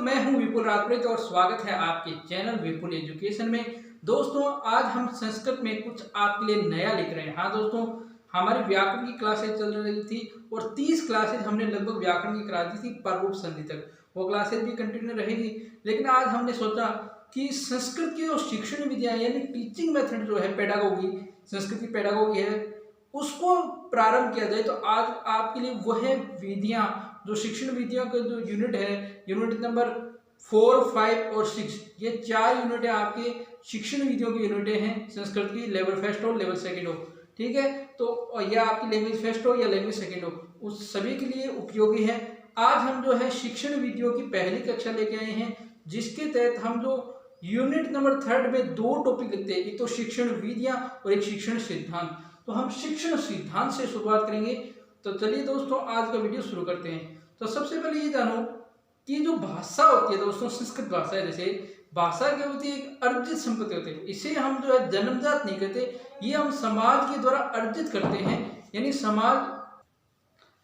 दोस्तों, मैं हूं विपुल राजपुरोहित और स्वागत है आपके चैनल विपुल एजुकेशन में। दोस्तों, आज हम संस्कृत में कुछ आपके लिए नया लिख रहे हैं। हाँ दोस्तों, हमारी व्याकरण की क्लासेज चल रही थी और 30 क्लासेज हमने लगभग व्याकरण की करा दी थी पररूप संधि तक। वो क्लासेज भी कंटिन्यू रहेगी, लेकिन आज हमने सोचा कि संस्कृत की जो शिक्षण विधियाँ यानी टीचिंग मेथड जो है, पेडागोगी, संस्कृत की पेडागोगी है, उसको प्रारंभ किया जाए। तो आज आपके लिए वह विधियाँ, जो शिक्षण विधियों का जो यूनिट है, यूनिट नंबर 4, 5 और 6, ये 4 यूनिट आपके शिक्षण विधियों की यूनिटें हैं संस्कृत की, लेवल फर्स्ट हो लेवल सेकंड हो। ठीक है, तो यह आपकी लैंग्वेज फर्स्ट हो या लैंग्वेज सेकंड हो, उस सभी के लिए उपयोगी है। आज हम जो है शिक्षण विधियों की पहली कक्षा लेके आए हैं, जिसके तहत हम जो यूनिट नंबर 3 में 2 टॉपिक लिखते हैं, एक तो शिक्षण विधियां और एक शिक्षण सिद्धांत। तो हम शिक्षण सिद्धांत से शुरुआत करेंगे। तो चलिए दोस्तों, आज का वीडियो शुरू करते हैं। तो सबसे पहले ये जानो कि जो भाषा होती है दोस्तों, संस्कृत भाषा है, जैसे भाषा क्या होती है, एक अर्जित संपत्ति होती है। इसे हम जो है जन्मजात नहीं कहते, ये हम समाज के द्वारा अर्जित करते हैं, यानी समाज।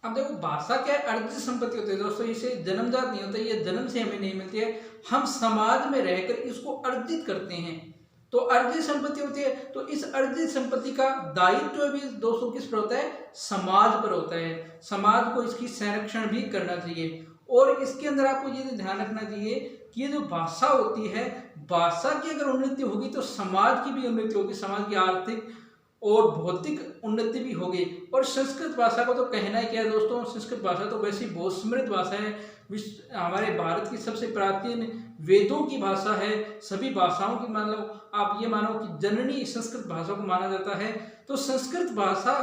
अब देखो, भाषा क्या है, अर्जित संपत्ति होती है दोस्तों, इसे जन्मजात नहीं होता, ये जन्म से हमें नहीं मिलती है, हम समाज में रहकर इसको अर्जित करते हैं। तो अर्जित संपत्ति होती है, तो इस अर्जित संपत्ति का दायित्व भी दोस्तों किस पर होता है, समाज पर होता है। समाज को इसकी संरक्षण भी करना चाहिए। और इसके अंदर आपको ये ध्यान रखना चाहिए कि ये जो भाषा होती है, भाषा की अगर उन्नति होगी तो समाज की भी उन्नति होगी, समाज की आर्थिक और भौतिक उन्नति भी होगी। और संस्कृत भाषा को तो कहना ही क्या है दोस्तों, संस्कृत भाषा तो वैसी बहुत समृद्ध भाषा है, हमारे भारत की सबसे प्राचीन वेदों की भाषा है, सभी भाषाओं की मान लो, आप ये मानो कि जननी संस्कृत भाषा को माना जाता है। तो संस्कृत भाषा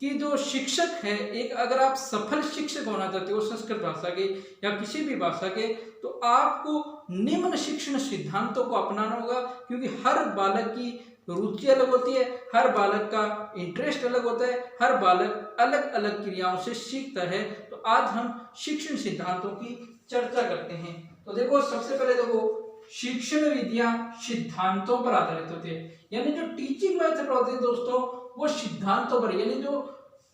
की जो शिक्षक है, एक अगर आप सफल शिक्षक होना चाहते हो संस्कृत भाषा के या किसी भी भाषा के, तो आपको निम्न शिक्षण सिद्धांतों को अपनाना होगा, क्योंकि हर बालक की रुचि अलग होती है, हर बालक का इंटरेस्ट अलग होता है, हर बालक अलग अलग क्रियाओं से सीखता है। तो आज हम शिक्षण सिद्धांतों की चर्चा करते हैं। तो देखो, सबसे पहले देखो, शिक्षण विधियां सिद्धांतों पर आधारित होती है, यानी जो टीचिंग मेथड होती है दोस्तों, वो सिद्धांतों पर, यानी जो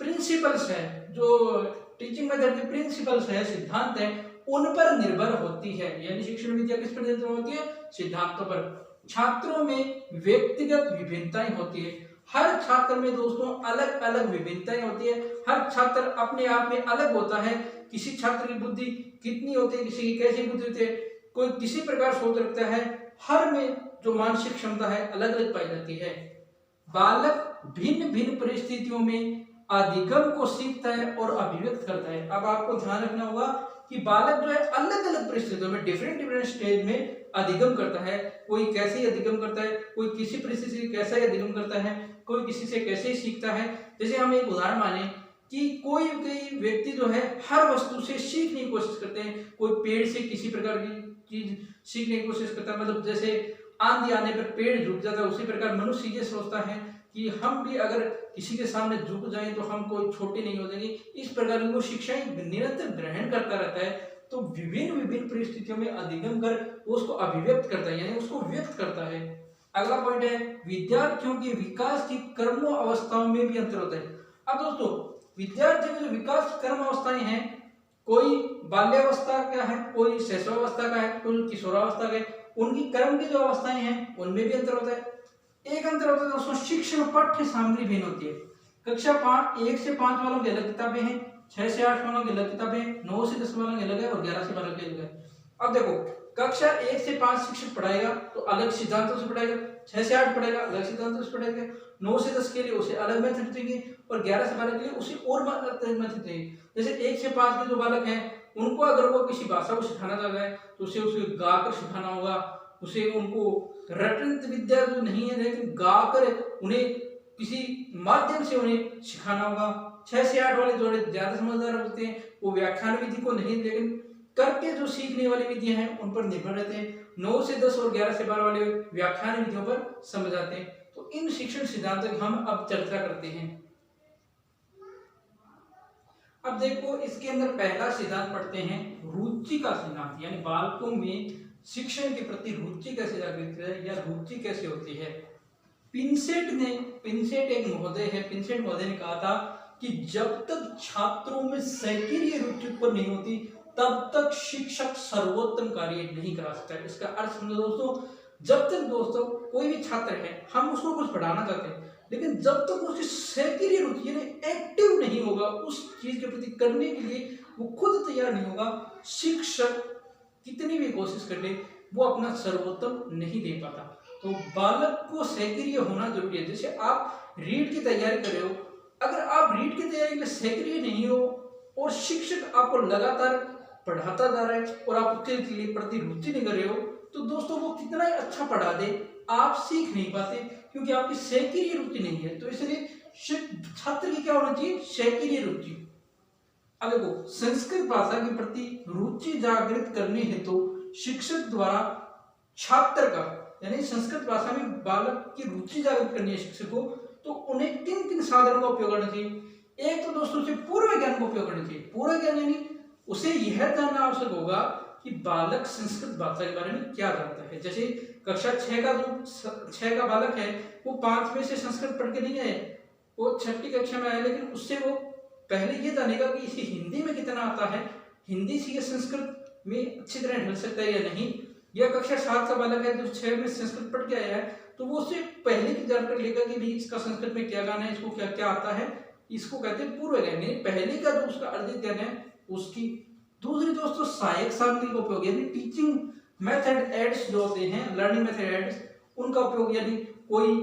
प्रिंसिपल्स है, जो टीचिंग मेथड के प्रिंसिपल्स है, सिद्धांत है, उन पर निर्भर होती है। यानी शिक्षण विधियां किस पर निर्भर होती है, सिद्धांतों पर। छात्रों में व्यक्तिगत विभिन्नताएं होती है, हर छात्र में दोस्तों अलग अलग विभिन्नताएं होती है, हर छात्र अपने आप में अलग होता है। किसी छात्र की बुद्धि कितनी होती है, किसी की कैसी बुद्धि होती है, कोई किसी प्रकार सोच रखता है, हर में जो मानसिक क्षमता है अलग अलग पाई जाती है। बालक भिन्न भिन्न परिस्थितियों में अधिगम को सीखता है और अभिव्यक्त करता है। अब आपको ध्यान रखना होगा कि बालक जो है अलग अलग परिस्थितियों में, डिफरेंट स्टेज में अधिगम करता है। कोई कैसे अधिगम करता है, कोई किसी परिस्थिति से कैसे अधिगम करता है, कोई किसी से कैसे सीखता है। जैसे हम एक उदाहरण माने कि कोई व्यक्ति जो है हर वस्तु से सीखने की कोशिश करते हैं, कोई पेड़ से किसी प्रकार की चीज सीखने की कोशिश करता है, मतलब जैसे आंधी आने पर पेड़ झुक जाता है, उसी प्रकार मनुष्य ये सोचता है कि हम भी अगर किसी के सामने झुक जाएं तो हम कोई छोटे नहीं हो जाएंगे। इस प्रकार की वो शिक्षाएं निरंतर ग्रहण करता रहता है। तो विभिन्न विभिन्न परिस्थितियों में अधिगम कर उसको अभिव्यक्त करता है, यानी उसको व्यक्त करता है। अगला पॉइंट है, विद्यार्थियों के विकास की कर्म अवस्थाओं में भी अंतर होता है। अब दोस्तों, विद्यार्थियों के जो विकास कर्म अवस्थाएं हैं, कोई बाल्यावस्था का है, कोई शैशवावस्था का है, कोई किशोरावस्था का है, उनकी कर्म की जो अवस्थाएं हैं उनमें भी अंतर होता है। एक अंतर होता है दोस्तों, शिक्षण पाठ्य सामग्री भिन्न होती है। कक्षा 1 से 5 वालों की अलग किताबें हैं, 6 से 8 वालों की अलग किताबें, 9 से 10 वालों की अलग है और 11 से 12 की अलग है। अब देखो, कक्षा 1 से 5 शिक्षक पढ़ाएगा तो अलग सिद्धांतों से पढ़ाएगा, 6 से 8 पढ़ेगा अलग सिद्धांतों से पढ़ाएगा, 9 से 10 के लिए उसे अलग मेथड चाहिए और 11 से 12 के लिए उसे और मेथड चाहिए। जैसे 1 से 5 के जो बालक हैं, उनको अगर वो किसी भाषा को सिखाना चाहता है तो उसे गाकर सिखाना होगा, उसे उनको रटंत विद्या जो नहीं है, लेकिन गाकर उन्हें किसी माध्यम से उन्हें सिखाना होगा। 6 से 8 वाले थोड़े ज्यादा समझदार होते हैं, वो व्याख्यान विधि को नहीं, लेकिन करके जो सीखने वाली विधियां हैं उन पर निर्भर रहते हैं। 9 से 10 और 11 से 12 वाले व्याख्यान विधियों पर समझ आते हैं। तो इन शिक्षण सिद्धांतों की हम अब चर्चा करते हैं। अब देखो, इसके अंदर पहला सिद्धांत पढ़ते हैं, रुचि का सिद्धांत, यानी बालकों में शिक्षण के प्रति रुचि कैसे जागृत है या रुचि कैसे होती है। पिंसेट एक महोदय है, पिंसेट महोदय ने कहा था कि जब तक छात्रों में सक्रिय रुचि उत्पन्न नहीं होती, तब तक शिक्षक सर्वोत्तम कार्य नहीं करा सकता है। इसका अर्थ समझो दोस्तों, जब तक दोस्तों कोई भी छात्र है, हम उसको कुछ पढ़ाना चाहते हैं, लेकिन जब तक उसकी सक्रिय रुचि यानी एक्टिव नहीं होगा उस चीज के प्रति करने के लिए, वो खुद तैयार नहीं होगा, शिक्षक कितनी भी कोशिश कर ले वो अपना सर्वोत्तम नहीं दे पाता। तो बालक को सक्रिय होना जरूरी है। जैसे आप रीट की तैयारी कर रहे हो, अगर आप रीट की तैयारी में सक्रिय नहीं हो और शिक्षक आपको लगातार पढ़ाता जा रहा है और आप उसके लिए प्रति रुचि नहीं कर रहे हो, तो दोस्तों वो कितना ही अच्छा पढ़ा दे, आप सीख नहीं पाते क्योंकि आपकी सक्रिय रुचि नहीं है। तो इसलिए छात्र की क्या होना चाहिए? सक्रिय रुचि। अब देखो, संस्कृत भाषा के प्रति रुचि जागृत करने हेतु तो शिक्षक द्वारा छात्र का यानी संस्कृत भाषा में बालक की रुचि जागृत करनी है शिक्षक को, तो उन्हें किन किन साधनों का उपयोग करना चाहिए? एक तो दोस्तों से पूर्व ज्ञान का उपयोग करना चाहिए। पूर्व ज्ञान यानी उसे यह जानना आवश्यक होगा कि बालक संस्कृत भाषा के बारे में क्या जानता है। जैसे कक्षा 6 का बालक है, वो 5 में से संस्कृत पढ़ के नहीं आए, वो 6ठी कक्षा में आया, लेकिन उससे वो पहले ये जानेगा कि इसे हिंदी में कितना आता है, हिंदी से संस्कृत में अच्छी तरह ढल सकता है या नहीं। या कक्षा 7 का बालक है जो 6 में संस्कृत पढ़ के आया है, तो वो उससे पहले की जानकारी लेगा कि भाई इसका संस्कृत में क्या गाना है, इसको क्या क्या आता है। इसको कहते हैं पूर्व ज्ञान, पहले का जो उसका अर्जित ज्ञान है उसकी। दूसरी दोस्तों सहायक सामग्री का उपयोग, यानी टीचिंग मेथड एड्स जो होते हैं, लर्निंग मेथड एड्स, उनका उपयोग। यानी कोई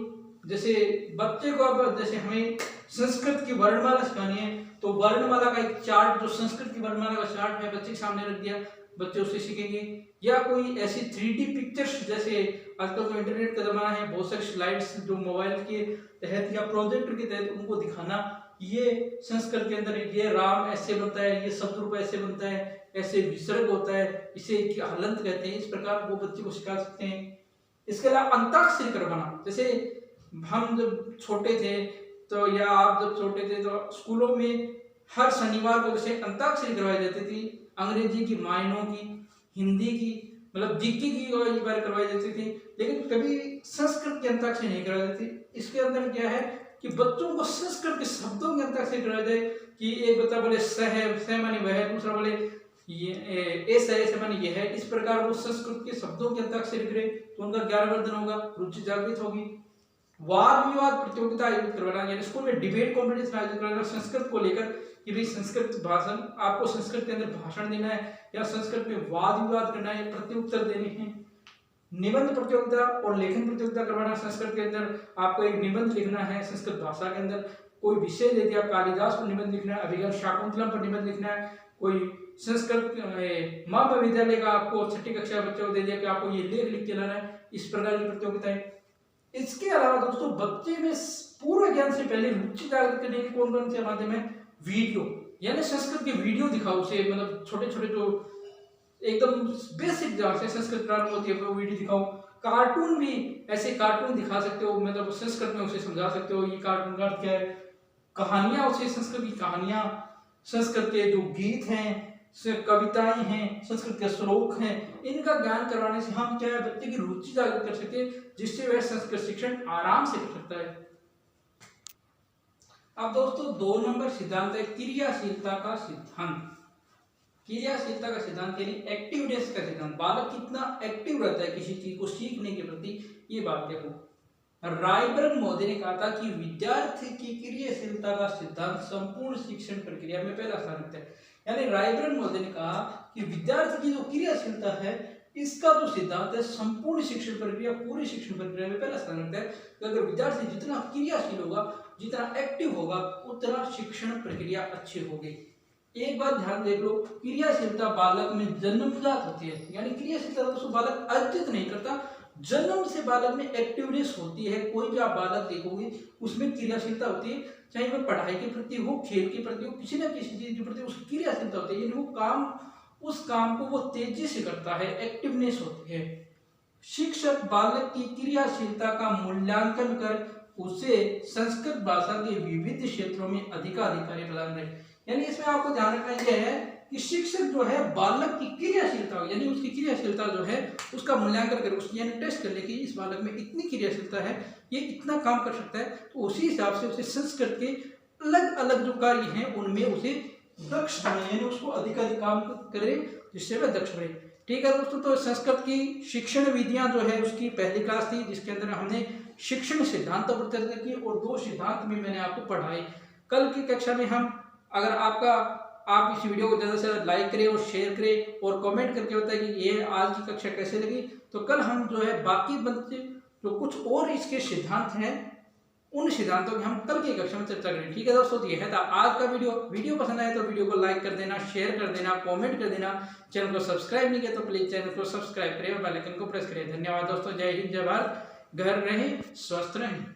जैसे बच्चे को अब जैसे हमें संस्कृत की वर्णमाला सिखानी है, तो वर्णमाला का एक चार्ट, जो संस्कृत की वर्णमाला का चार्ट है, बच्चे के सामने रख दिया, बच्चे उससे सीखेंगे। या कोई ऐसी 3D पिक्चर्स, जैसे आजकल तो इंटरनेट का जमाना है, बहुत सारी स्लाइड्स जो मोबाइल के तहत या प्रोजेक्टर के तहत उनको दिखाना, ये संस्कृत के अंदर ये राम ऐसे बनता है, ये शब्द रूप ऐसे बनता है, ऐसे विसर्ग होता है, इसे हलंत कहते हैं, इस प्रकार वो बच्चे को सिखा सकते हैं। इसके अलावा अंताक्षरी करवाना, जैसे हम जब छोटे थे तो या आप जब छोटे थे तो स्कूलों में हर शनिवार को जैसे अंताक्षरी करवाई जाती थी, अंग्रेजी की, मायनों की, हिंदी की, मतलब जीके की एक बार करवाई जाती थी, लेकिन कभी संस्कृत की अंताक्षरी नहीं करवाई जाती। इसके अंदर क्या है कि बच्चों को संस्कृत के शब्दों की अंताक्षरी करवाई जाए कि एक बच्चा बोले स है, स माने वह है, दूसरा बोले ये ऐसे माने ये है, इस प्रकार वो संस्कृत के शब्दों की अंताक्षरी करे तो उनका ज्ञानवर्धन होगा, रुचि जागृत होगी। वाद विवाद प्रतियोगिता आयोजित करवाना, यानी स्कूल में डिबेट कॉम्पिटिशन आयोजित करवाना संस्कृत को लेकर कि भाई संस्कृत भाषण, आपको संस्कृत के अंदर भाषण देना है या संस्कृत में वाद विवाद करना है, प्रत्युत्तर देने हैं। निबंध प्रतियोगिता और लेखन प्रतियोगिता करवाना, संस्कृत के अंदर आपको एक निबंध लिखना है, संस्कृत भाषा के अंदर कोई विषय दे दिया, कालिदास पर निबंध लिखना है, अभिज्ञान शाकुंतलम पर निबंध लिखना है, कोई संस्कृत महाविद्यालय का आपको 6ठी कक्षा बच्चों को दे दिया कि आपको ये लेख लिख के लाना है, इस प्रकार की प्रतियोगिताएं। इसके अलावा दोस्तों बच्चे में पूर्व ज्ञान से पहले रुचि जागृत करने के कौन कौन से माध्यम है? वीडियो, यानी संस्कृत के वीडियो दिखाओ उसे, मतलब छोटे छोटे जो एकदम बेसिक जहाँ से संस्कृत प्रारंभ होती है वो वीडियो दिखाओ। कार्टून भी ऐसे कार्टून दिखा सकते हो, मतलब संस्कृत में उसे समझा सकते हो ये कार्टून का क्या है। कहानियां, उसे संस्कृत की कहानियां, संस्कृत के जो गीत हैं, कविताएं हैं, संस्कृत के श्लोक हैं, इनका ज्ञान करवाने से हम क्या है बच्चे की रुचि जागृत कर सकते हैं, जिससे वह संस्कृत शिक्षण आराम से कर सकता है। अब दोस्तों 2 नंबर सिद्धांत है क्रियाशीलता का सिद्धांत। क्रियाशीलता का सिद्धांत यानी एक्टिवनेस का सिद्धांत। बालक कितना एक्टिव रहता है किसी चीज को सीखने के प्रति, ये बात देखो। रायबर्ग महोदय ने कहा था कि विद्यार्थी की क्रियाशीलता का सिद्धांत संपूर्ण शिक्षण प्रक्रिया में पहला स्थान रखता है। यानी रायबर्ग महोदय ने कहा कि विद्यार्थी की जो क्रियाशीलता है, इसका जो सिद्धांत है संपूर्ण शिक्षण प्रक्रिया, पूरी शिक्षण प्रक्रिया में पहला स्थान रखता है। तो अगर विद्यार्थी जितना क्रियाशील होगा, जितना एक्टिव होगा, उतना शिक्षण प्रक्रिया अच्छी होगी। एक बात ध्यान देख लो, क्रियाशीलता बालक में जन्मजात होती है, यानी क्रियाशीलता दोस्तों बालक अर्जित नहीं करता, जन्म से बालक में एक्टिवनेस होती है। कोई भी आप बालक देखोगे उसमें क्रियाशीलता होती है, चाहे वह पढ़ाई के प्रति हो, खेल के प्रति हो, किसी न किसी चीज के प्रति उसकी क्रियाशीलता होती है, यानी वो काम, उस काम को वो तेजी से करता है, एक्टिवनेस होती है। शिक्षक बालक की क्रियाशीलता का मूल्यांकन कर उसे संस्कृत भाषा के विविध क्षेत्रों में अधिकाधिकारी प्रदान करें। यानी इसमें आपको ध्यान रखना यह है कि शिक्षक जो है बालक की क्रियाशीलता, यानी उसकी क्रियाशीलता जो है उसका मूल्यांकन करे, उसकी यानी टेस्ट कर ले कि इस बालक में इतनी क्रियाशीलता है, ये इतना काम कर सकता है, तो उसी हिसाब से उसे संस्कृत के अलग अलग जो कार्य हैं उनमें उसे दक्ष बने, यानी उसको अधिक काम करे जिससे वह दक्ष बने। ठीक है दोस्तों, तो संस्कृत की शिक्षण विधियां जो है उसकी पहली क्लास थी, जिसके अंदर हमने शिक्षण सिद्धांतों पर चर्चा की और 2 सिद्धांत भी मैंने आपको पढ़ाए। कल की कक्षा में हम, अगर आप इस वीडियो को ज़्यादा से ज़्यादा लाइक करें और शेयर करें और कमेंट करके बताएं कि ये आज की कक्षा कैसे लगी, तो कल हम जो है बाकी बच्चे जो कुछ और इसके सिद्धांत हैं उन सिद्धांतों की हम कल की कक्षा में चर्चा करेंगे। ठीक है दोस्तों, तो यह था आज का वीडियो पसंद आए तो वीडियो को लाइक कर देना, शेयर कर देना, कमेंट कर देना। चैनल को सब्सक्राइब नहीं किया तो प्लीज चैनल को सब्सक्राइब करें और बेल आइकन को प्रेस करें। धन्यवाद दोस्तों, जय हिंद, जय भारत। घर रहें, स्वस्थ रहें।